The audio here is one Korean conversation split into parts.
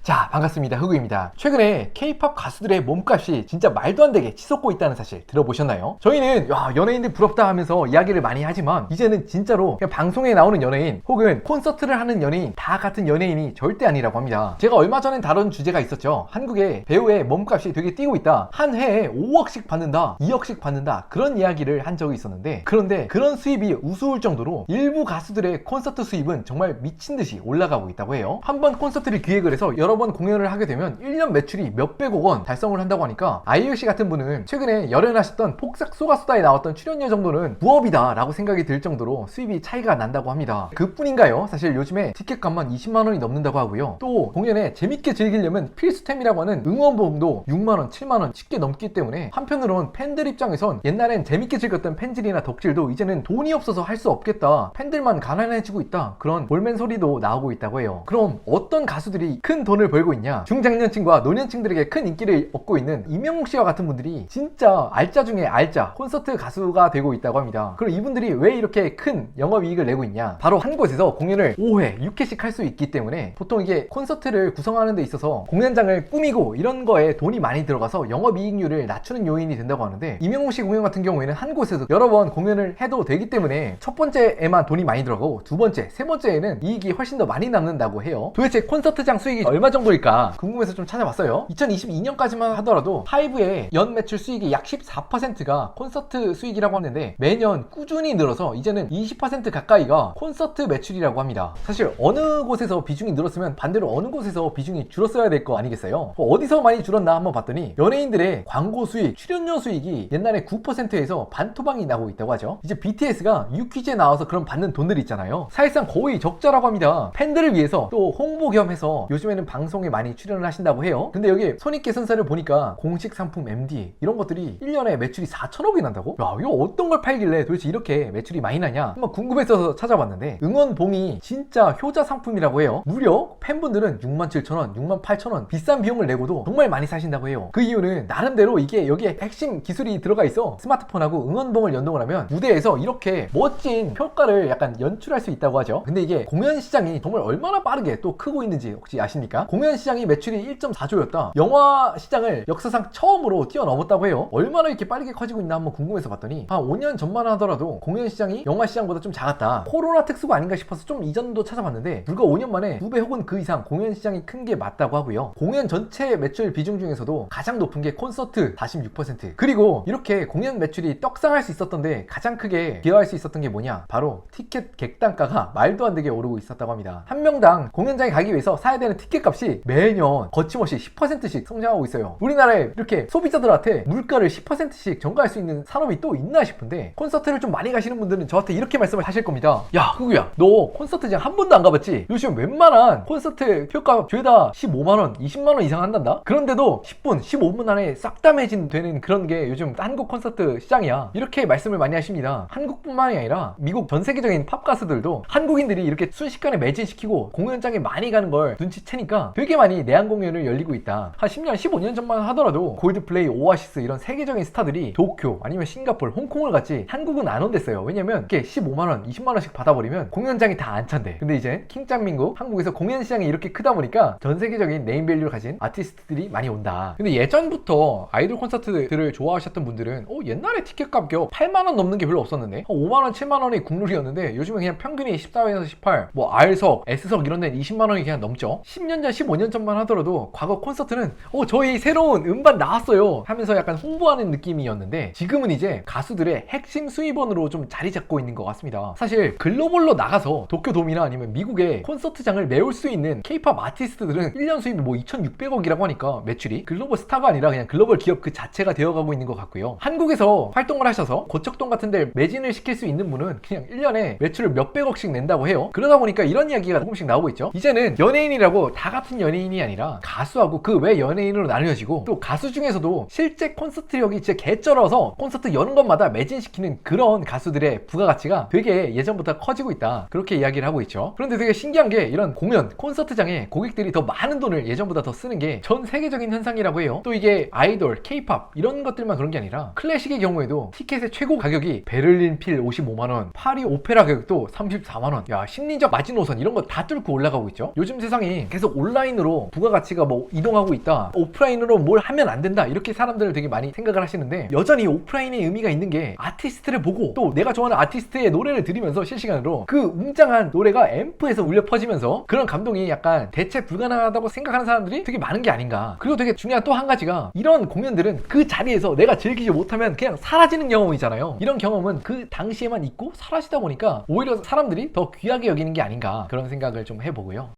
자, 반갑습니다. 흑우입니다. 최근에 K-POP 가수들의 몸값이 진짜 말도 안 되게 치솟고 있다는 사실 들어보셨나요? 저희는 연예인들 부럽다 하면서 이야기를 많이 하지만 이제는 진짜로 그냥 방송에 나오는 연예인 혹은 콘서트를 하는 연예인 다 같은 연예인이 절대 아니라고 합니다. 제가 얼마 전에 다룬 주제가 있었죠. 한국의 배우의 몸값이 되게 뛰고 있다. 한 해에 5억씩 받는다, 2억씩 받는다, 그런 이야기를 한 적이 있었는데, 그런데 그런 수입이 우스울 정도로 일부 가수들의 콘서트 수입은 정말 미친 듯이 올라가고 있다고 해요. 한 번 콘서트를 기획을 해서 여러 번 공연을 하게 되면 1년 매출이 몇백억 원 달성을 한다고 하니까 아이유씨 같은 분은 최근에 열연하셨던 폭삭 소가수다에 나왔던 출연료 정도는 부업이다 라고 생각이 들 정도로 수입이 차이가 난다고 합니다. 그뿐인가요? 사실 요즘에 티켓값만 20만원이 넘는다고 하고요. 또 공연에 재밌게 즐기려면 필수템이라고 하는 응원봉도 6만원, 7만원 쉽게 넘기 때문에 한편으론 팬들 입장에선 옛날엔 재밌게 즐겼던 팬질이나 덕질도 이제는 돈이 없어서 할 수 없겠다, 팬들만 가난해지고 있다, 그런 볼멘 소리도 나오고 있다고 해요. 그럼 어떤 가수들이 큰 돈을 벌고 있냐? 중장년층과 노년층들에게 큰 인기를 얻고 있는 이명웅 씨와 같은 분들이 진짜 알짜 중에 알짜 콘서트 가수가 되고 있다고 합니다. 그럼 이분들이 왜 이렇게 큰 영업이익을 내고 있냐? 바로 한 곳에서 공연을 5회, 6회씩 할 수 있기 때문에 보통 이게 콘서트를 구성하는 데 있어서 공연장을 꾸미고 이런 거에 돈이 많이 들어가서 영업이익률을 낮추는 요인이 된다고 하는데, 이명웅 씨 공연 같은 경우에는 한 곳에서 여러 번 공연을 해도 되기 때문에 첫 번째에만 돈이 많이 들어가고 두 번째, 세 번째에는 이익이 훨씬 더 많이 남는다고 해요. 도대체 콘서트장 수익이 얼마 정도일까 궁금해서 좀 찾아봤어요. 2022년까지만 하더라도 하이브의 연 매출 수익이 약 14%가 콘서트 수익이라고 하는데 매년 꾸준히 늘어서 이제는 20% 가까이가 콘서트 매출이라고 합니다. 사실 어느 곳에서 비중이 늘었으면 반대로 어느 곳에서 비중이 줄었어야 될 거 아니겠어요? 어디서 많이 줄었나 한번 봤더니 연예인들의 광고 수익, 출연료 수익이 옛날에 9%에서 반토막이 나고 있다고 하죠. 이제 BTS가 유퀴즈에 나와서 그런 받는 돈들 있잖아요. 사실상 거의 적자라고 합니다. 팬들을 위해서 또 홍보 겸 해서 요즘에는 방송에 많이 출연을 하신다고 해요. 근데 여기 손익계산서를 보니까 공식 상품 MD 이런 것들이 1년에 매출이 4천억이 난다고? 야, 이거 어떤 걸 팔길래 도대체 이렇게 매출이 많이 나냐? 한번 궁금해서 찾아봤는데 응원봉이 진짜 효자 상품이라고 해요. 무려 팬분들은 67,000원, 68,000원 비싼 비용을 내고도 정말 많이 사신다고 해요. 그 이유는 나름대로 이게 여기에 핵심 기술이 들어가 있어 스마트폰하고 응원봉을 연동을 하면 무대에서 이렇게 멋진 효과를 약간 연출할 수 있다고 하죠. 근데 이게 공연 시장이 정말 얼마나 빠르게 또 크고 있는지 혹시 아십니까? 공연 시장이 매출이 1.4조였다. 영화 시장을 역사상 처음으로 뛰어넘었다고 해요. 얼마나 이렇게 빠르게 커지고 있나 한번 궁금해서 봤더니 한 5년 전만 하더라도 공연 시장이 영화 시장보다 좀 작았다. 코로나 특수가 아닌가 싶어서 좀 이전도 찾아봤는데 불과 5년 만에 2배 혹은 그 이상 공연 시장이 큰 게 맞다고 하고요. 공연 전체 매출 비중 중에서도 가장 높은 게 콘서트 46%. 그리고 이렇게 공연 매출이 떡상할 수 있었던데 가장 크게 기여할 수 있었던 게 뭐냐? 바로 티켓 객단가가 말도 안 되게 오르고 있었다고 합니다. 한 명당 공연장에 가기 위해서 사야 되는 티켓 값이 매년 거침없이 10%씩 성장하고 있어요. 우리나라에 이렇게 소비자들한테 물가를 10%씩 전가할 수 있는 산업이 또 있나 싶은데, 콘서트를 좀 많이 가시는 분들은 저한테 이렇게 말씀을 하실 겁니다. 야, 흑우야, 너 콘서트장 한 번도 안 가봤지? 요즘 웬만한 콘서트 표값 죄다 15만원, 20만원 이상 한단다? 그런데도 10분, 15분 안에 싹 다 매진되는 그런 게 요즘 한국 콘서트 시장이야. 이렇게 말씀을 많이 하십니다. 한국뿐만이 아니라 미국 전 세계적인 팝 가수들도 한국인들이 이렇게 순식간에 매진시키고 공연장에 많이 가는 걸 눈치채니까 되게 많이 내한 공연을 열리고 있다. 한 10년, 15년 전만 하더라도 골드플레이, 오아시스 이런 세계적인 스타들이 도쿄 아니면 싱가포르, 홍콩을 갔지 한국은 안 온댔어요. 왜냐면 이렇게 15만원, 20만원씩 받아버리면 공연장이 다 안 찬대. 근데 이제 킹짱민국 한국에서 공연 시장이 이렇게 크다 보니까 전 세계적인 네임밸류를 가진 아티스트들이 많이 온다. 근데 예전부터 아이돌 콘서트들을 좋아하셨던 분들은 옛날에 티켓값 겨 8만원 넘는 게 별로 없었는데 5만원, 7만원이 국룰이었는데 요즘은 그냥 평균이 14에서 18, 뭐 R석, S석 이런 데는 20만원이 그냥 넘죠. 10년 전, 15년 전만 하더라도 과거 콘서트는 저희 새로운 음반 나왔어요 하면서 약간 홍보하는 느낌이었는데, 지금은 이제 가수들의 핵심 수입원으로 좀 자리 잡고 있는 것 같습니다. 사실 글로벌로 나가서 도쿄돔이나 아니면 미국의 콘서트장을 메울 수 있는 K-POP 아티스트들은 1년 수입이 뭐 2,600억이라고 하니까 매출이 글로벌 스타가 아니라 그냥 글로벌 기업 그 자체가 되어가고 있는 것 같고요. 한국에서 활동을 하셔서 고척동 같은 데 매진을 시킬 수 있는 분은 그냥 1년에 매출을 몇백억씩 낸다고 해요. 그러다 보니까 이런 이야기가 조금씩 나오고 있죠. 이제는 연예인이라고 다 같은 연예인이 아니라 가수하고 그 외 연예인으로 나뉘어지고, 또 가수 중에서도 실제 콘서트력이 진짜 개쩔어서 콘서트 여는 것마다 매진시키는 그런 가수들의 부가가치가 되게 예전부터 커지고 있다, 그렇게 이야기를 하고 있죠. 그런데 되게 신기한 게 이런 공연, 콘서트장에 고객들이 더 많은 돈을 예전보다 더 쓰는 게 전 세계적인 현상이라고 해요. 또 이게 아이돌, K-POP 이런 것들만 그런 게 아니라 클래식의 경우에도 티켓의 최고 가격이 베를린 필 55만원, 파리 오페라 가격도 34만원, 야 심리적 마지노선 이런 거 다 뚫고 올라가고 있죠. 요즘 세상이 계속 올라 온라인으로 부가가치가 뭐 이동하고 있다, 오프라인으로 뭘 하면 안 된다, 이렇게 사람들을 되게 많이 생각을 하시는데, 여전히 오프라인의 의미가 있는 게 아티스트를 보고 또 내가 좋아하는 아티스트의 노래를 들으면서 실시간으로 그 웅장한 노래가 앰프에서 울려 퍼지면서 그런 감동이 약간 대체 불가능하다고 생각하는 사람들이 되게 많은 게 아닌가. 그리고 되게 중요한 또 한 가지가, 이런 공연들은 그 자리에서 내가 즐기지 못하면 그냥 사라지는 경험이잖아요. 이런 경험은 그 당시에만 있고 사라지다 보니까 오히려 사람들이 더 귀하게 여기는 게 아닌가, 그런 생각을 좀 해보고요.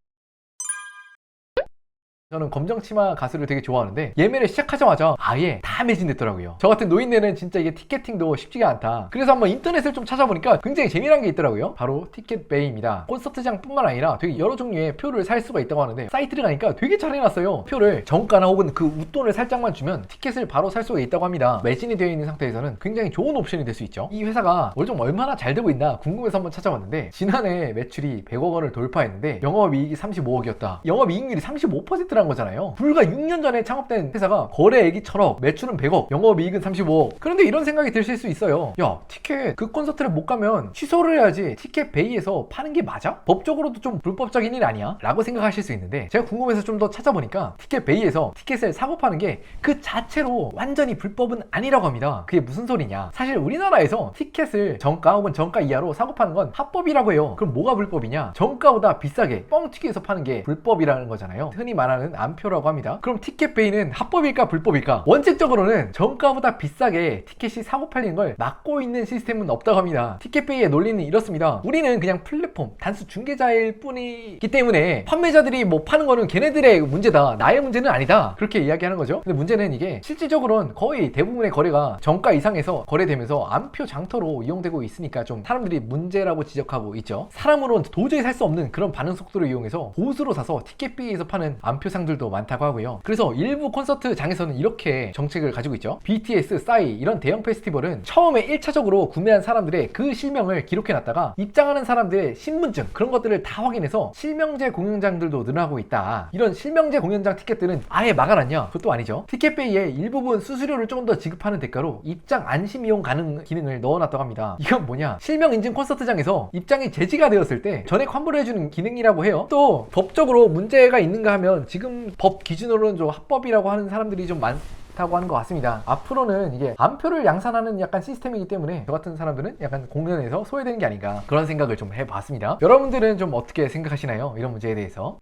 저는 검정치마 가수를 되게 좋아하는데 예매를 시작하자마자 아예 다 매진됐더라고요. 저 같은 노인네는 진짜 이게 티켓팅도 쉽지가 않다. 그래서 한번 인터넷을 좀 찾아보니까 굉장히 재미난 게 있더라고요. 바로 티켓베이입니다. 콘서트장 뿐만 아니라 되게 여러 종류의 표를 살 수가 있다고 하는데, 사이트를 가니까 되게 잘 해놨어요. 표를 정가나 혹은 그 웃돈을 살짝만 주면 티켓을 바로 살 수가 있다고 합니다. 매진이 되어 있는 상태에서는 굉장히 좋은 옵션이 될 수 있죠. 이 회사가 좀 얼마나 잘 되고 있나 궁금해서 한번 찾아봤는데, 지난해 매출이 100억 원을 돌파했는데 영업이익이 35억이었다. 영업이익률이 35%란 거잖아요. 불과 6년 전에 창업된 회사가 거래액이 1000억, 매출은 100억, 영업이익은 35억. 그런데 이런 생각이 드실 수 있어요. 야, 티켓 그 콘서트를 못 가면 취소를 해야지 티켓 베이에서 파는 게 맞아? 법적으로도 좀 불법적인 일 아니야? 라고 생각하실 수 있는데, 제가 궁금해서 좀 더 찾아보니까 티켓 베이에서 티켓을 사고 파는 게 그 자체로 완전히 불법은 아니라고 합니다. 그게 무슨 소리냐? 사실 우리나라에서 티켓을 정가 혹은 정가 이하로 사고 파는 건 합법이라고 해요. 그럼 뭐가 불법이냐? 정가보다 비싸게 뻥튀기해서 파는 게 불법이라는 거잖아요. 흔히 말하는 암표라고 합니다. 그럼 티켓베이는 합법일까 불법일까? 원칙적으로는 정가보다 비싸게 티켓이 사고 팔리는 걸 막고 있는 시스템은 없다고 합니다. 티켓베이의 논리는 이렇습니다. 우리는 그냥 플랫폼, 단수 중개자일 뿐이기 때문에 판매자들이 뭐 파는 거는 걔네들의 문제다, 나의 문제는 아니다, 그렇게 이야기하는 거죠. 근데 문제는 이게 실질적으로는 거의 대부분의 거래가 정가 이상에서 거래되면서 암표 장터로 이용되고 있으니까 좀 사람들이 문제라고 지적하고 있죠. 사람으로는 도저히 살 수 없는 그런 반응 속도를 이용해서 보수로 사서 티켓베이에서 파는 암표상들도 많다고 하고요. 그래서 일부 콘서트장에서는 이렇게 정책을 가지고 있죠. BTS, 싸이 이런 대형 페스티벌은 처음에 1차적으로 구매한 사람들의 그 실명을 기록해놨다가 입장하는 사람들의 신분증, 그런 것들을 다 확인해서 실명제 공연장들도 늘어나고 있다. 이런 실명제 공연장 티켓들은 아예 막아놨냐? 그것도 아니죠. 티켓베이에 일부분 수수료를 조금 더 지급하는 대가로 입장 안심 이용 가능 기능을 넣어놨다고 합니다. 이건 뭐냐? 실명 인증 콘서트장에서 입장이 제지가 되었을 때 전액 환불을 해주는 기능이라고 해요. 또 법적으로 문제가 있는가 하면 지금 법 기준으로는 좀 합법이라고 하는 사람들이 좀 많다고 하는 것 같습니다. 앞으로는 이게 암표를 양산하는 약간 시스템이기 때문에 저 같은 사람들은 약간 공연에서 소외되는 게 아닌가, 그런 생각을 좀 해봤습니다. 여러분들은 좀 어떻게 생각하시나요? 이런 문제에 대해서.